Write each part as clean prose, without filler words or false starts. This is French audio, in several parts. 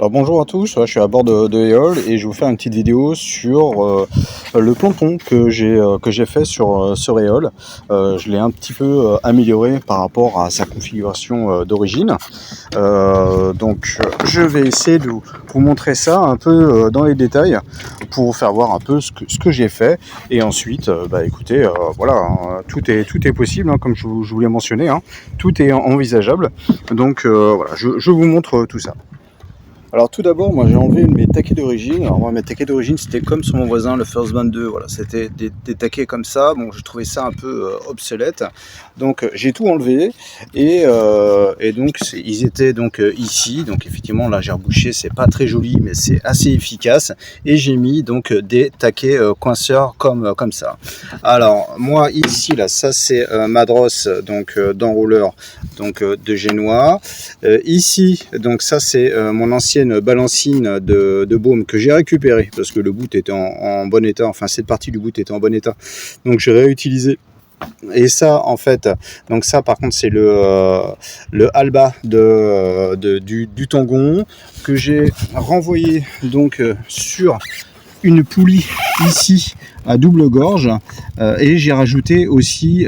Bonjour à tous, je suis à bord de Eole et je vais vous faire une petite vidéo sur le planton que j'ai fait sur Eole. Je l'ai un petit peu amélioré par rapport à sa configuration d'origine. Donc je vais essayer de vous montrer ça un peu dans les détails pour vous faire voir un peu ce que j'ai fait. Et ensuite, écoutez, voilà, hein, tout est possible, hein, comme je vous l'ai mentionné, hein, tout est envisageable. Donc voilà, je vous montre tout ça. Alors tout d'abord, moi j'ai enlevé mes taquets d'origine. Alors moi mes taquets d'origine c'était comme sur mon voisin le First Band 2, voilà, c'était des taquets comme ça. Bon, je trouvais ça un peu obsolète, donc j'ai tout enlevé et donc ils étaient donc ici. Donc effectivement là j'ai rebouché, c'est pas très joli mais c'est assez efficace et j'ai mis donc des taquets coinceurs comme ça. Alors moi ici là, ça c'est ma drosse donc d'enrouleur donc de Génois. Ici donc ça c'est mon ancienne balancine de baume que j'ai récupéré parce que le bout était en bon état, enfin cette partie du bout était en bon état, donc j'ai réutilisé. Et ça en fait, donc ça par contre c'est le Alba du Tangon que j'ai renvoyé donc sur une poulie ici à double gorge, et j'ai rajouté aussi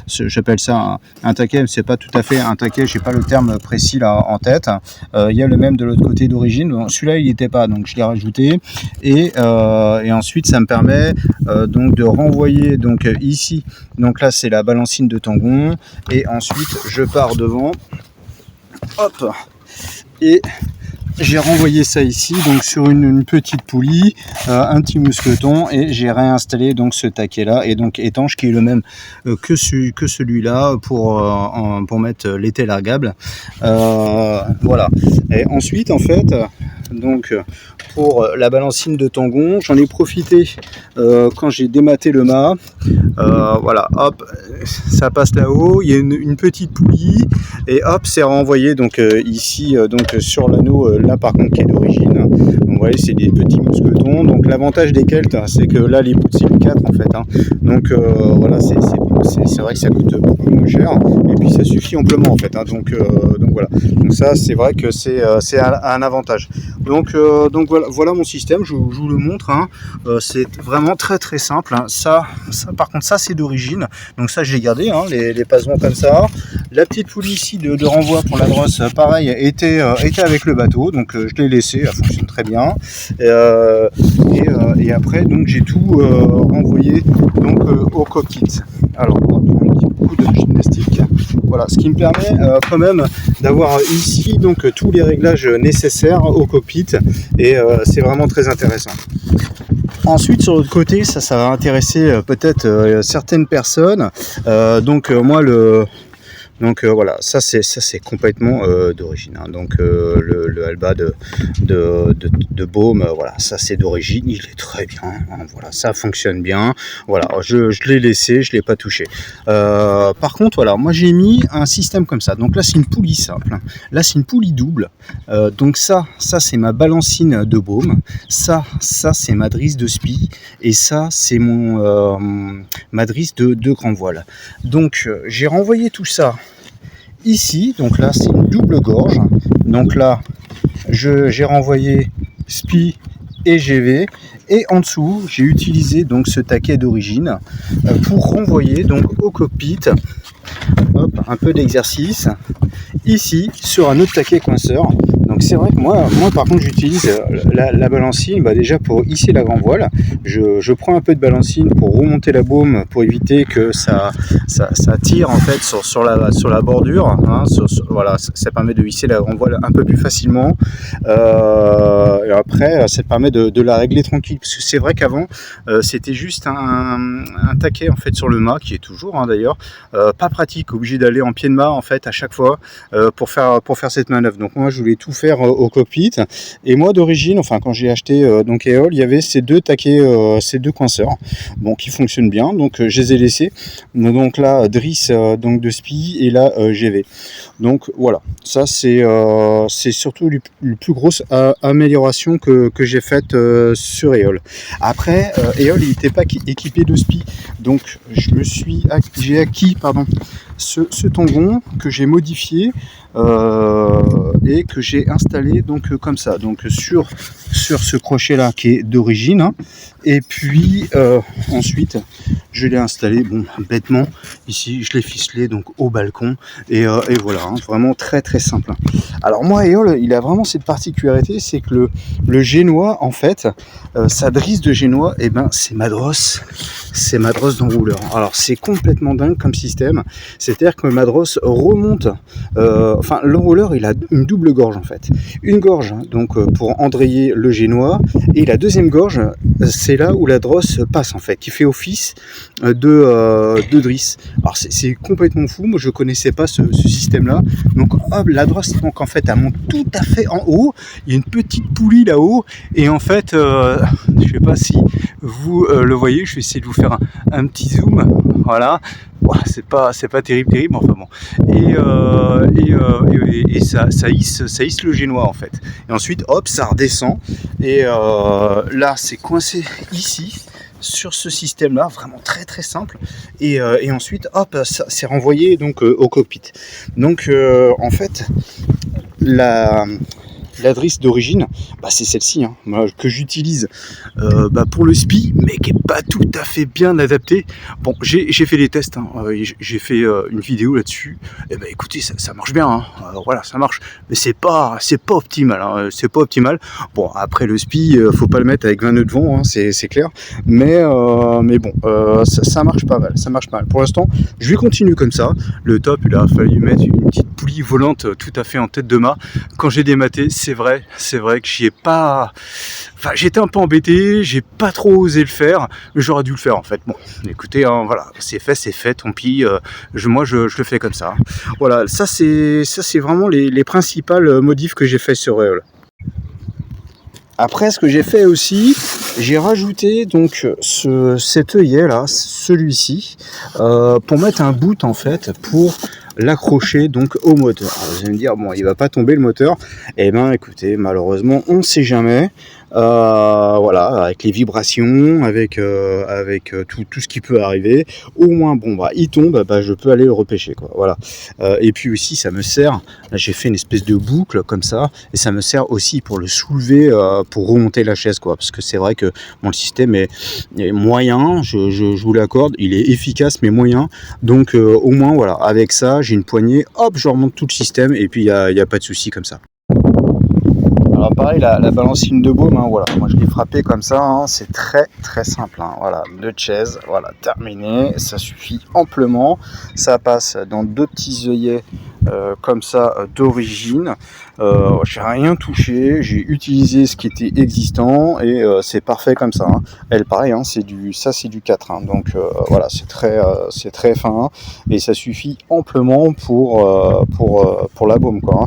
j'appelle ça un taquet, c'est pas tout à fait un taquet, j'ai pas le terme précis là en tête. Il y a le même de l'autre côté d'origine, bon, celui-là il n'y était pas donc je l'ai rajouté et ensuite ça me permet donc de renvoyer donc ici, donc là c'est la balancine de Tangon et ensuite je pars devant, hop, et j'ai renvoyé ça ici donc sur une petite poulie, un petit mousqueton, et j'ai réinstallé donc ce taquet là et donc étanche qui est le même que celui-là pour mettre l'été largable. Voilà. Et ensuite en fait donc pour la balancine de Tangon, j'en ai profité quand j'ai dématé le mât. Voilà, hop, ça passe là-haut, il y a une petite poulie et hop, c'est renvoyé donc ici donc sur l'anneau là par contre qui est d'origine. Donc vous voyez, c'est des petits mousquetons. Donc l'avantage des Kelts, c'est que là les poutres c'est 4 en fait, hein. Donc voilà, c'est vrai que ça coûte beaucoup moins cher et puis ça suffit amplement en fait, hein. Donc voilà, donc ça c'est vrai que c'est un avantage. Donc voilà mon système, je vous le montre, hein. C'est vraiment très très simple, hein. Ça par contre ça c'est d'origine, donc ça j'ai gardé, hein, les pasements comme ça. La petite poulie ici de renvoi pour la brosse, pareil, était avec le bateau, donc je l'ai laissé, elle fonctionne très bien. Et après donc j'ai tout renvoyé donc au cockpit. Alors on va prendre un petit coup de gymnastique. Voilà, ce qui me permet quand même d'avoir ici donc tous les réglages nécessaires au cockpit et c'est vraiment très intéressant. Ensuite sur l'autre côté, ça va intéresser peut-être certaines personnes. Voilà, ça c'est complètement d'origine, hein. Donc le Alba de Baume, voilà, ça c'est d'origine, il est très bien, hein. Voilà, ça fonctionne bien. Voilà, je l'ai laissé, je l'ai pas touché. Par contre, voilà, moi j'ai mis un système comme ça. Donc là c'est une poulie simple, hein. Là c'est une poulie double. Donc ça c'est ma balancine de Baume. Ça c'est ma drisse de spi et ça c'est ma drisse de grand voile. Donc j'ai renvoyé tout ça ici, donc là c'est une double gorge, donc là j'ai renvoyé SPI et GV, et en dessous j'ai utilisé donc ce taquet d'origine pour renvoyer donc au cockpit, hop, un peu d'exercice ici sur un autre taquet coinceur. Donc c'est vrai que moi par contre j'utilise la balancine déjà pour hisser la grand voile. Je prends un peu de balancine pour remonter la baume pour éviter que ça tire en fait sur la bordure, hein. Voilà, ça permet de hisser la grand voile un peu plus facilement. Et après ça permet de la régler tranquille, parce que c'est vrai qu'avant c'était juste un taquet en fait sur le mât, qui est toujours, hein, d'ailleurs pas pratique, obligé d'aller en pied de mât en fait à chaque fois pour faire cette manœuvre. Donc moi je voulais tout faire au cockpit, et moi d'origine, enfin quand j'ai acheté donc Eole, il y avait ces deux taquets, ces deux coinceurs, bon, qui fonctionnent bien, donc je les ai laissés. Donc là drisse donc de SPI et là GV. Donc voilà, ça c'est surtout la plus grosse amélioration que j'ai faite sur Eole. Après Eole il n'était pas équipé de SPI, donc j'ai acquis ce Tangon que j'ai modifié et que j'ai installé donc comme ça, donc sur ce crochet là qui est d'origine, hein. Et puis ensuite je l'ai installé, bon, bêtement ici, je l'ai ficelé donc au balcon, et voilà, hein, vraiment très très simple. Alors moi, Éole, il a vraiment cette particularité, c'est que le génois, en fait, sa drisse de génois, et ben c'est Madross d'enrouleur. Alors c'est complètement dingue comme système, c'est-à-dire que Madross remonte, enfin l'enrouleur il a une double gorge en fait, une gorge donc pour endrayer le génois, et la deuxième gorge c'est là où la drosse passe en fait, qui fait office de drisse. Alors c'est complètement fou, moi je connaissais pas ce système là, donc hop, la drosse donc en fait elle monte tout à fait en haut, il y a une petite poulie là-haut, et en fait je sais pas si vous le voyez, je vais essayer de vous faire un petit zoom, voilà. Voilà, c'est pas terrible, enfin bon. Et ça hisse le génois en fait. Et ensuite, hop, ça redescend. Et là, c'est coincé ici, sur ce système-là, vraiment très très simple. Et ensuite, hop, ça c'est renvoyé donc au cockpit. Donc, en fait, la drisse d'origine, bah c'est celle-ci, hein, que j'utilise pour le SPI, mais qui n'est pas tout à fait bien adapté. Bon, j'ai fait les tests, hein, j'ai fait une vidéo là-dessus, et ben écoutez, ça marche bien, hein, voilà, ça marche, mais c'est pas optimal, hein, c'est pas optimal. Bon, après le SPI, faut pas le mettre avec 20 nœuds de vent, hein, c'est clair, mais bon, ça marche pas mal, ça marche pas mal. Pour l'instant, je vais continuer comme ça. Le top, il a fallu mettre une petite poulie volante tout à fait en tête de mât. Quand j'ai dématé, c'est vrai que j'y ai pas... Enfin, j'étais un peu embêté, j'ai pas trop osé le faire, mais j'aurais dû le faire en fait. Bon, écoutez, hein, voilà, c'est fait, tant pis, moi je le fais comme ça. Voilà, ça c'est vraiment les principales modifs que j'ai fait sur Éole. Après, ce que j'ai fait aussi, j'ai rajouté donc cet œillet là, celui-ci, pour mettre un boot en fait, pour l'accrocher donc au moteur. Alors, vous allez me dire, bon, il va pas tomber le moteur. Eh ben, écoutez, malheureusement, on ne sait jamais. Voilà, avec les vibrations, avec tout ce qui peut arriver, au moins bon bah il tombe, bah je peux aller le repêcher quoi. Voilà. Et puis aussi ça me sert, là j'ai fait une espèce de boucle comme ça, et ça me sert aussi pour le soulever, pour remonter la chaise quoi, parce que c'est vrai que bon, le système est moyen, je vous l'accorde, il est efficace mais moyen, donc au moins voilà, avec ça j'ai une poignée, hop je remonte tout le système, et puis il y a pas de souci comme ça. Alors pareil, la balancine de baume, hein, voilà, moi je l'ai frappé comme ça, hein, c'est très très simple, hein, voilà, 2 chaises, voilà, terminé, ça suffit amplement, ça passe dans 2 petits œillets comme ça d'origine, j'ai rien touché, j'ai utilisé ce qui était existant, et c'est parfait comme ça, hein. Elle pareil, hein, c'est du 4, hein, donc voilà, c'est très fin, et ça suffit amplement pour la baume quoi,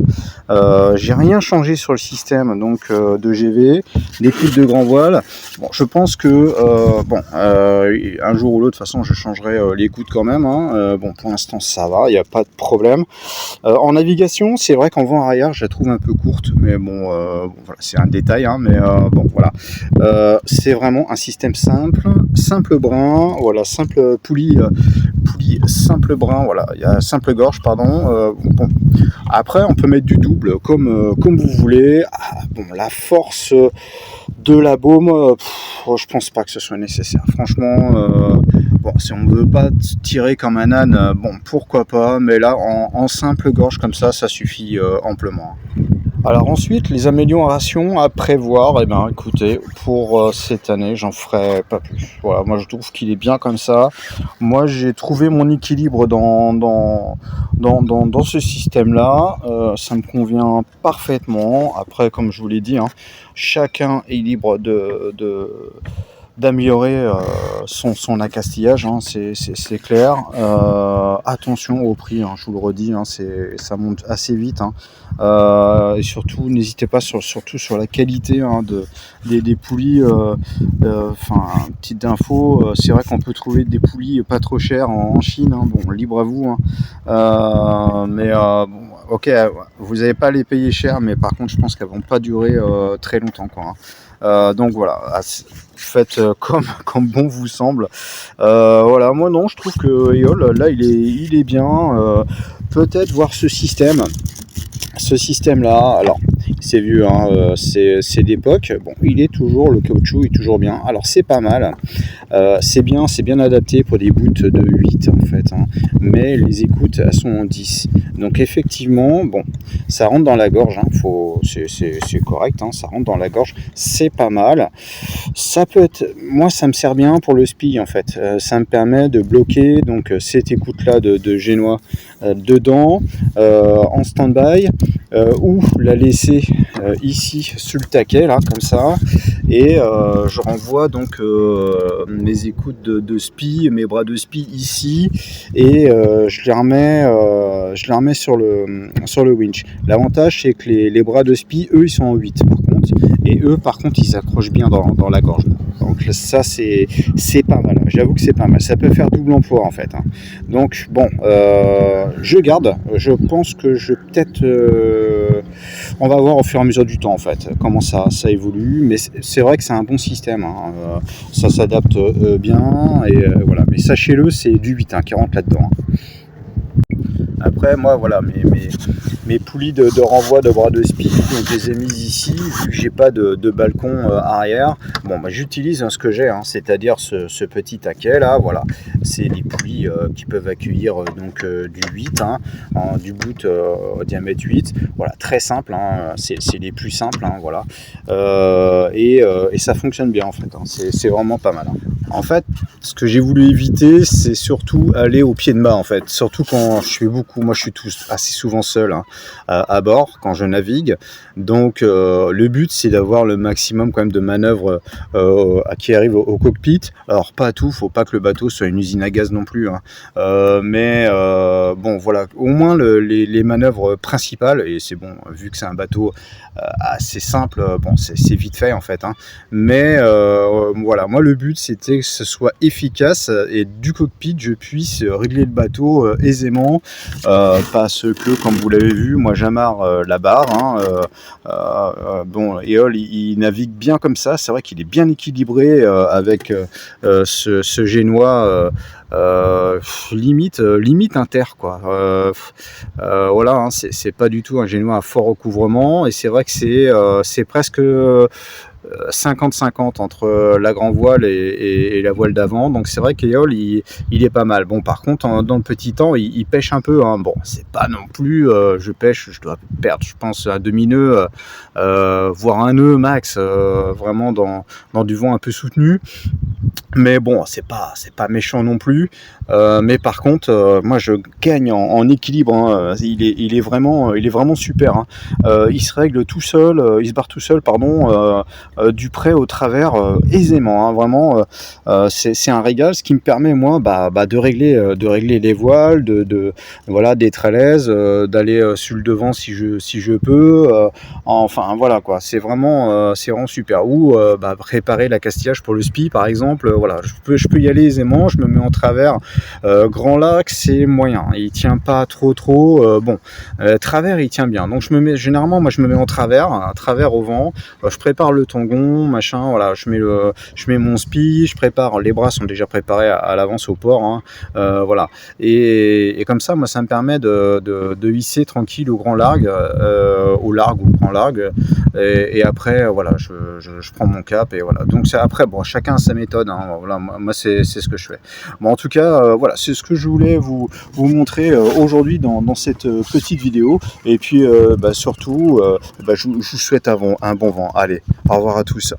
hein. J'ai rien changé sur le système donc de GV, les piles de grand voile. Bon, je pense que un jour ou l'autre, de toute façon, je changerai les gouttes quand même, hein. Bon, pour l'instant, ça va, il n'y a pas de problème. En navigation, c'est vrai qu'en vent arrière, je la trouve un peu courte, mais bon, voilà, c'est un détail, hein, mais bon, voilà. C'est vraiment un système simple brin, voilà, simple poulie, simple brin, voilà, il y a simple gorge, pardon. Bon. Après, on peut mettre du double comme vous voulez. Bon, la force de la baume, je pense pas que ce soit nécessaire. Franchement, bon, si on ne veut pas tirer comme un âne, bon, pourquoi pas. Mais là, en simple gorge comme ça suffit amplement. Alors ensuite, les améliorations à prévoir, eh ben écoutez, pour cette année, j'en ferai pas plus. Voilà, moi je trouve qu'il est bien comme ça. Moi j'ai trouvé mon équilibre dans ce système-là. Ça me convient parfaitement. Après, comme je vous l'ai dit, hein, chacun est libre d'améliorer son accastillage, hein, c'est clair. Attention au prix, hein, je vous le redis, hein, ça monte assez vite, hein. Et surtout n'hésitez pas surtout sur la qualité, hein, des poulies. Petite info, c'est vrai qu'on peut trouver des poulies pas trop chères en Chine, hein, bon, libre à vous, hein. Bon, ok, vous n'allez pas les payer cher, mais par contre je pense qu'elles vont pas durer très longtemps quoi, hein. Donc voilà, faites comme bon vous semble. Voilà, moi non, je trouve que Éole là il est bien. Peut-être voir ce système là, alors c'est vieux, hein, c'est d'époque. Bon, le caoutchouc est toujours bien. Alors c'est pas mal, c'est bien adapté pour des boots de 8 en fait, hein. Mais les écoutes elles sont en 10. Donc effectivement, bon, ça rentre dans la gorge, hein, c'est correct, hein, ça rentre dans la gorge, c'est pas mal. Ça peut être, moi ça me sert bien pour le spi en fait. Ça me permet de bloquer donc cette écoute là de génois dedans en stand-by, ou la laisser ici sur le taquet là comme ça, et je renvoie donc mes écoutes de spi, mes bras de spi ici, et je les remets sur le winch. L'avantage c'est que les bras de spi eux ils sont en 8 par contre, et eux par contre ils s'accrochent bien dans la gorge. Donc ça c'est pas mal, j'avoue que c'est pas mal, ça peut faire double emploi en fait, hein. Donc bon, je garde, je pense que je peut-être on va voir au fur et à mesure du temps en fait comment ça évolue, mais c'est vrai que c'est un bon système, hein. Ça s'adapte bien, et voilà, mais sachez-le, c'est du 8 hein, qui rentre là-dedans, hein. Après moi voilà, mes poulies de renvoi de bras de spi, donc je les ai mises ici, vu que j'ai pas de balcon arrière. Bon bah j'utilise ce que j'ai, hein, c'est-à-dire ce petit taquet là, voilà. C'est des poulies qui peuvent accueillir donc du 8, hein, du bout au diamètre 8, voilà, très simple, hein, c'est les plus simples, hein, voilà. Et ça fonctionne bien en fait, hein, c'est vraiment pas mal, hein. En fait, ce que j'ai voulu éviter, c'est surtout aller au pied de mât en fait, surtout quand je suis moi je suis assez souvent seul, hein, à bord quand je navigue. Donc le but c'est d'avoir le maximum quand même de manœuvres qui arrivent au cockpit. Alors pas à tout, faut pas que le bateau soit une usine à gaz non plus, hein. Mais bon voilà, au moins les manœuvres principales, et c'est bon vu que c'est un bateau assez simple, bon c'est vite fait en fait, hein. Mais voilà, moi le but c'était que ce soit efficace et du cockpit je puisse régler le bateau aisément, parce que comme vous l'avez vu, moi j'amarre la barre, hein. Bon, Éole il navigue bien comme ça, c'est vrai qu'il est bien équilibré avec ce génois limite inter quoi, voilà, hein, c'est pas du tout un génois à fort recouvrement, et c'est vrai que c'est presque 50-50 entre la grand voile et la voile d'avant, donc c'est vrai qu'Éole il est pas mal. Bon par contre dans le petit temps il pêche un peu, hein. Bon c'est pas non plus, je dois perdre je pense un demi-nœud, voire un nœud max, vraiment dans du vent un peu soutenu, mais bon c'est pas méchant non plus, mais par contre moi je gagne en équilibre, hein. Il est vraiment super, hein. Il se règle tout seul, il se barre tout seul, pardon, du près au travers aisément, hein. Vraiment c'est un régal, ce qui me permet moi de régler les voiles, voilà, d'être à l'aise, d'aller sur le devant si je peux, enfin voilà quoi, c'est vraiment super. Ou préparer la castillage pour le spi par exemple, voilà, je peux y aller aisément, je me mets en travers. Grand lac c'est moyen, il tient pas trop, bon, travers il tient bien, donc généralement moi je me mets en travers au vent, je prépare le tangon, machin, voilà, je mets mon spi, je prépare, les bras sont déjà préparés à l'avance au port, hein, voilà, et comme ça moi ça me permet de hisser tranquille au grand largue, au largue ou au grand largue, et après voilà, je prends mon cap, et voilà, donc après bon, chacun a sa méthode, hein, voilà, moi c'est ce que je fais. Bon en tout cas voilà, c'est ce que je voulais vous montrer aujourd'hui dans cette petite vidéo, et puis surtout je vous souhaite un bon vent. Allez, au revoir à tous.